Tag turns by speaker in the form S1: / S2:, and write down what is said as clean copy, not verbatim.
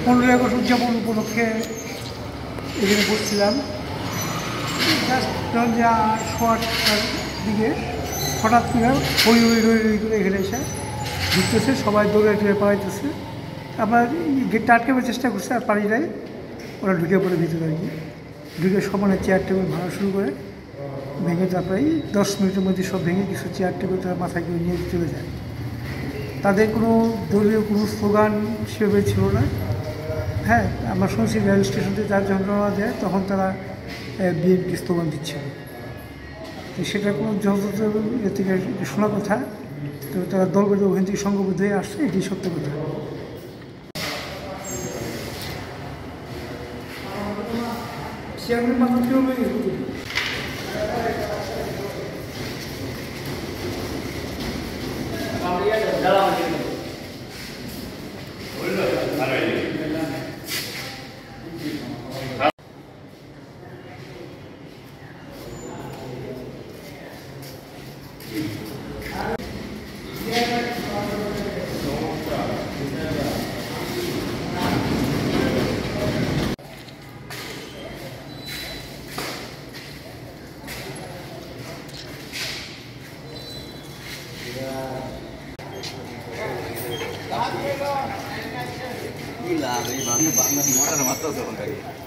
S1: 15 August উদযাপন উপলক্ষে এখানে বসছিলাম। যখন যে 8টার দিকে হঠাৎ করে হই হই রই রই করে এখানে এসে ঢুকতেছে, সবাই দৌড়ে টুড়ে পালাইতেছে। আমরা গেটটা আটকাবার চেষ্টা করছি, আর পারি নাই। ওরা ঢুকে পড়ে ভিতরে আর কি, ঢুকে সমানে চেয়ার টেবিল ভাঙা শুরু করে, ভেঙে তারপরে 10 মিনিটের মধ্যে সব ভেঙে কিছু চেয়ার টেবিল তারা মাথায় করে নিয়ে চলে যায়। তাদের কোনো দলীয় কোনো স্লোগান সেভাবে ছিল না। হ্যাঁ, আমরা শুনছি রেল স্টেশন থেকে যার যন্ত্রণা দেয় তখন তারা বিএনপি স্লোগান দিচ্ছিল। তো সেটা কোনো যথাযথ এ থেকে শোনা কথা। তো তারা দলগত ওখান থেকে সংঘবদ্ধ হয়ে আসছে, এটি সত্য কথা। চেয়ারম্যান মাথা কেউ
S2: Gila, ini banget banget, orang mata sebentar.